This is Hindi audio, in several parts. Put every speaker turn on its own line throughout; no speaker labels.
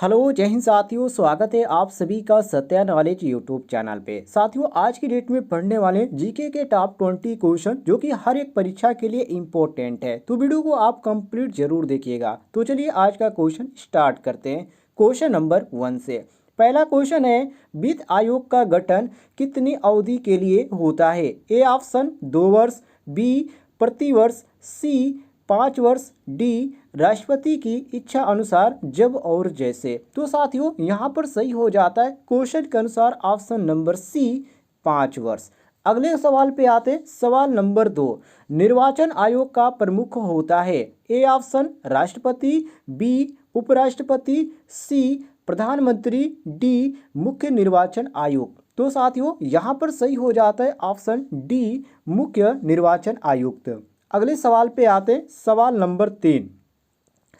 हेलो जय हिंद साथियों, स्वागत है आप सभी का सत्या नॉलेज यूट्यूब चैनल पे। साथियों, आज की डेट में पढ़ने वाले जीके के टॉप 20 क्वेश्चन जो कि हर एक परीक्षा के लिए इम्पोर्टेंट है, तो वीडियो को आप कंप्लीट जरूर देखिएगा। तो चलिए आज का क्वेश्चन स्टार्ट करते हैं। क्वेश्चन नंबर 1 से पहला क्वेश्चन है, वित्त आयोग का गठन कितनी अवधि के लिए होता है? ए ऑप्शन 2 वर्ष, बी प्रतिवर्ष, सी 5 वर्ष, डी राष्ट्रपति की इच्छा अनुसार जब और जैसे। तो साथियों यहाँ पर सही हो जाता है क्वेश्चन के अनुसार ऑप्शन नंबर सी 5 वर्ष। अगले सवाल पे आते हैं। सवाल नंबर 2, निर्वाचन आयोग का प्रमुख होता है? ए ऑप्शन राष्ट्रपति, बी उपराष्ट्रपति, सी प्रधानमंत्री, डी मुख्य निर्वाचन आयुक्त। तो साथियों यहाँ पर सही हो जाता है ऑप्शन डी मुख्य निर्वाचन आयुक्त। अगले सवाल पे आते हैं। सवाल नंबर 3,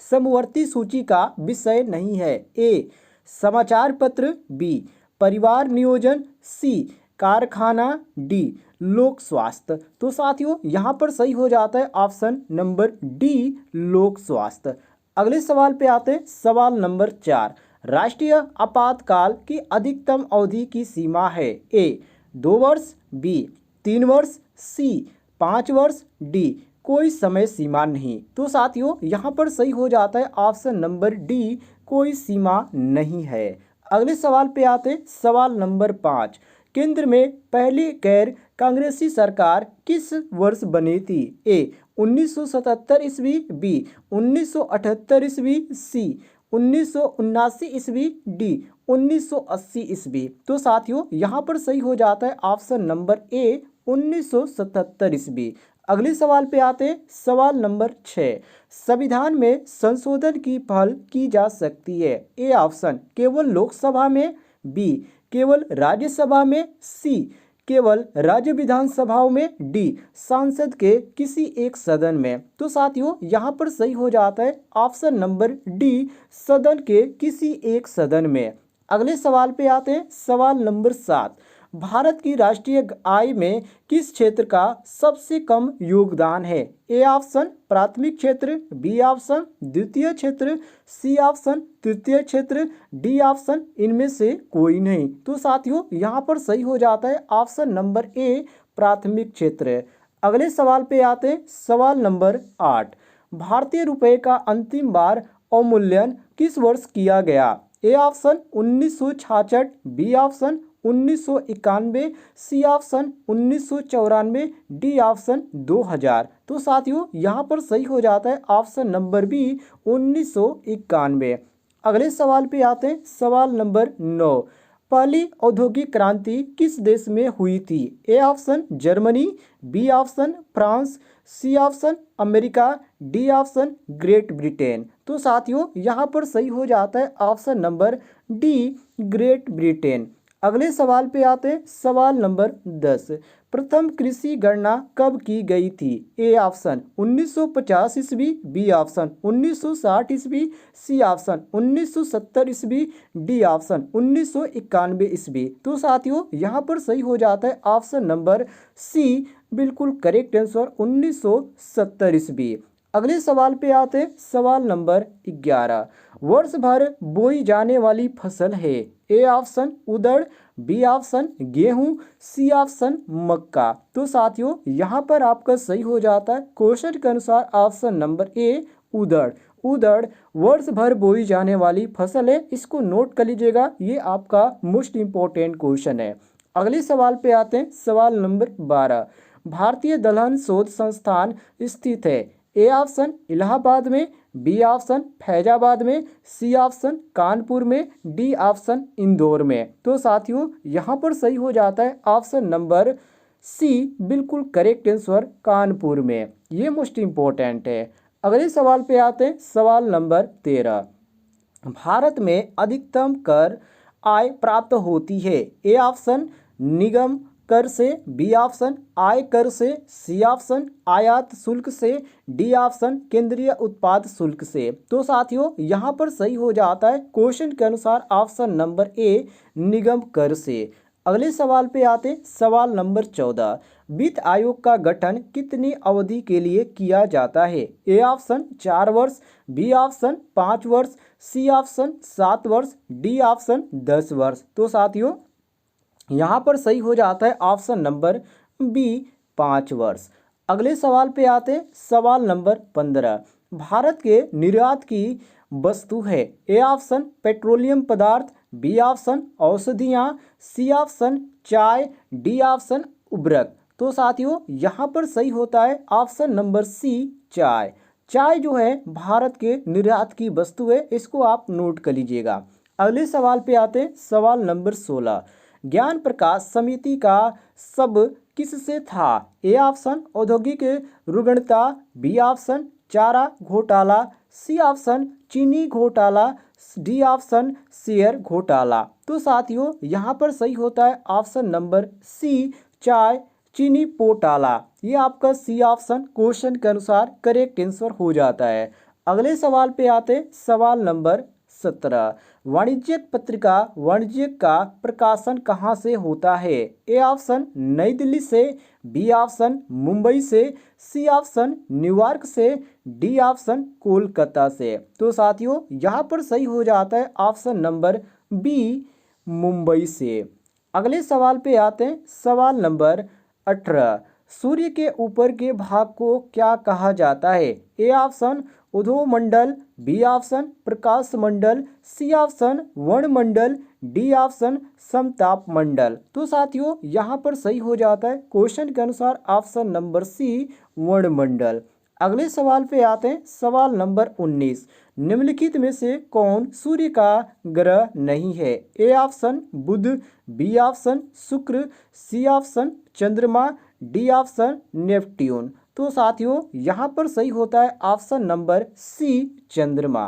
समवर्ती सूची का विषय नहीं है? ए समाचार पत्र, बी परिवार नियोजन, सी कारखाना, डी लोक स्वास्थ्य। तो साथियों यहाँ पर सही हो जाता है ऑप्शन नंबर डी लोक स्वास्थ्य। अगले सवाल पे आते हैं। सवाल नंबर 4, राष्ट्रीय आपातकाल की अधिकतम अवधि की सीमा है? ए 2 वर्ष, बी 3 वर्ष, सी 5 वर्ष, डी कोई समय सीमा नहीं। तो साथियों यहाँ पर सही हो जाता है ऑप्शन नंबर डी कोई सीमा नहीं है। अगले सवाल पे आते हैं। सवाल नंबर 5, केंद्र में पहली गैर कांग्रेसी सरकार किस वर्ष बनी थी? ए 1977 ईस्वी, बी 1978 ईस्वी, सी 1979 ईस्वी, डी 1980 ईस्वी। तो साथियों यहाँ पर सही हो जाता है ऑप्शन नंबर ए 1977 ईस्वी। अगले सवाल पे आते हैं। सवाल नंबर 6, संविधान में संशोधन की पहल की जा सकती है? ए ऑप्शन केवल लोकसभा में, बी केवल राज्यसभा में, सी केवल राज्य विधानसभाओं में, डी सांसद के किसी एक सदन में। तो साथियों यहाँ पर सही हो जाता है ऑप्शन नंबर डी सदन के किसी एक सदन में। अगले सवाल पे आते हैं। सवाल नंबर 7, भारत की राष्ट्रीय आय में किस क्षेत्र का सबसे कम योगदान है? ए ऑप्शन प्राथमिक क्षेत्र, बी ऑप्शन द्वितीय क्षेत्र, सी ऑप्शन तृतीय क्षेत्र, डी ऑप्शन इनमें से कोई नहीं। तो साथियों यहाँ पर सही हो जाता है ऑप्शन नंबर ए प्राथमिक क्षेत्र। अगले सवाल पे आते हैं। सवाल नंबर 8, भारतीय रुपये का अंतिम बार अवमूल्यन किस वर्ष किया गया? A option 1966, B option 1991, C option 1994, D option 2000। तो साथियों यहाँ पर सही हो जाता है ऑप्शन नंबर बी 1991। अगले सवाल पे आते हैं। सवाल नंबर 9, पहली औद्योगिक क्रांति किस देश में हुई थी? A option Germany, B option France, C option America, D option Great Britain. तो साथियों यहाँ पर सही हो जाता है option number D Great Britain. अगले सवाल पे आते हैं। सवाल नंबर 10, प्रथम कृषि गणना कब की गई थी? ए ऑप्शन 1950 ईस्वी, बी ऑप्शन 1960 ईस्वी, सी ऑप्शन 1970 ईस्वी, डी ऑप्शन 1991 ईस्वी। तो साथियों यहाँ पर सही हो जाता है ऑप्शन नंबर सी बिल्कुल करेक्ट आंसर 1970 ईस्वी। अगले सवाल पे आते हैं। सवाल नंबर 11, वर्ष भर बोई जाने वाली फसल है? ए ऑप्शन उड़द, बी ऑप्शन गेहूं, सी ऑप्शन मक्का। तो साथियों यहाँ पर आपका सही हो जाता है क्वेश्चन के अनुसार ऑप्शन नंबर ए उड़द। उड़द वर्ष भर बोई जाने वाली फसल है, इसको नोट कर लीजिएगा, ये आपका मोस्ट इंपॉर्टेंट क्वेश्चन है। अगले सवाल पे आते हैं। सवाल नंबर 12, भारतीय दलहन शोध संस्थान स्थित है? ए ऑप्शन इलाहाबाद में, बी ऑप्शन फैजाबाद में, सी ऑप्शन कानपुर में, डी ऑप्शन इंदौर में। तो साथियों यहाँ पर सही हो जाता है ऑप्शन नंबर सी बिल्कुल करेक्ट आंसर कानपुर में, ये मोस्ट इंपॉर्टेंट है। अगले सवाल पे आते हैं। सवाल नंबर 13, भारत में अधिकतम कर आय प्राप्त होती है? ए ऑप्शन निगम कर से, बी ऑप्शन आय कर से, सी ऑप्शन आयात शुल्क से, डी ऑप्शन केंद्रीय उत्पाद शुल्क से। तो साथियों यहाँ पर सही हो जाता है क्वेश्चन के अनुसार ऑप्शन नंबर ए निगम कर से। अगले सवाल पे आते। सवाल नंबर 14, वित्त आयोग का गठन कितनी अवधि के लिए किया जाता है? ए ऑप्शन 4 वर्ष, बी ऑप्शन 5 वर्ष, सी ऑप्शन 7 वर्ष, डी ऑप्शन 10 वर्ष। तो साथियों यहाँ पर सही हो जाता है ऑप्शन नंबर बी 5 वर्ष। अगले सवाल पे आते हैं, सवाल नंबर 15। भारत के निर्यात की वस्तु है, ए ऑप्शन पेट्रोलियम पदार्थ, बी ऑप्शन औषधियाँ, सी ऑप्शन चाय, डी ऑप्शन उर्वरक। तो साथियों यहाँ पर सही होता है ऑप्शन नंबर सी चाय। चाय जो है भारत के निर्यात की वस्तु है, इसको आप नोट कर लीजिएगा। अगले सवाल पे आते हैं, सवाल नंबर 16। ज्ञान प्रकाश समिति का सब किससे था, ए ऑप्शन औद्योगिक रुग्णता, बी ऑप्शन चारा घोटाला, सी ऑप्शन चीनी घोटाला, डी ऑप्शन शेयर घोटाला। तो साथियों यहाँ पर सही होता है ऑप्शन नंबर सी चाय चीनी घोटाला। ये आपका सी ऑप्शन क्वेश्चन के अनुसार करेक्ट आंसर हो जाता है। अगले सवाल पे आते, सवाल नंबर 17। वाणिज्यिक पत्रिका वाणिज्यिक का प्रकाशन कहाँ से होता है, ए ऑप्शन नई दिल्ली से, बी ऑप्शन मुंबई से, सी ऑप्शन न्यूयॉर्क से, डी ऑप्शन कोलकाता से। तो साथियों यहाँ पर सही हो जाता है ऑप्शन नंबर बी मुंबई से। अगले सवाल पे आते हैं, सवाल नंबर 18। सूर्य के ऊपर के भाग को क्या कहा जाता है, ए ऑप्शन उद्योमंडल, बी ऑप्शन प्रकाश मंडल, सी ऑप्शन वर्णमंडल, डी ऑप्शन समताप मंडल। तो साथियों यहाँ पर सही हो जाता है क्वेश्चन के अनुसार ऑप्शन नंबर सी वर्णमंडल। अगले सवाल पे आते हैं, सवाल नंबर 19। निम्नलिखित में से कौन सूर्य का ग्रह नहीं है, ए ऑप्शन बुध, बी ऑप्शन शुक्र, सी ऑप्शन चंद्रमा, डी ऑप्शन नेपट्यून। तो साथियों यहाँ पर सही होता है ऑप्शन नंबर सी चंद्रमा।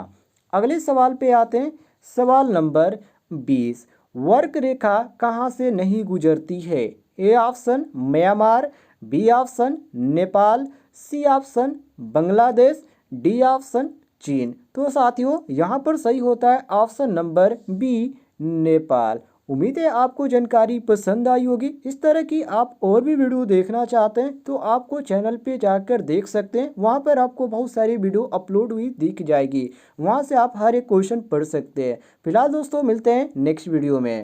अगले सवाल पे आते हैं, सवाल नंबर 20। वर्क रेखा कहाँ से नहीं गुजरती है, A option Myanmar, B option Nepal, C option Bangladesh, D option चीन। तो साथियों यहाँ पर सही होता है ऑप्शन नंबर बी नेपाल। उम्मीद है आपको जानकारी पसंद आई होगी। इस तरह की आप और भी वीडियो देखना चाहते हैं तो आपको चैनल पे जाकर देख सकते हैं। वहाँ पर आपको बहुत सारी वीडियो अपलोड हुई दिख जाएगी, वहाँ से आप हर एक क्वेश्चन पढ़ सकते हैं। फिलहाल दोस्तों मिलते हैं नेक्स्ट वीडियो में।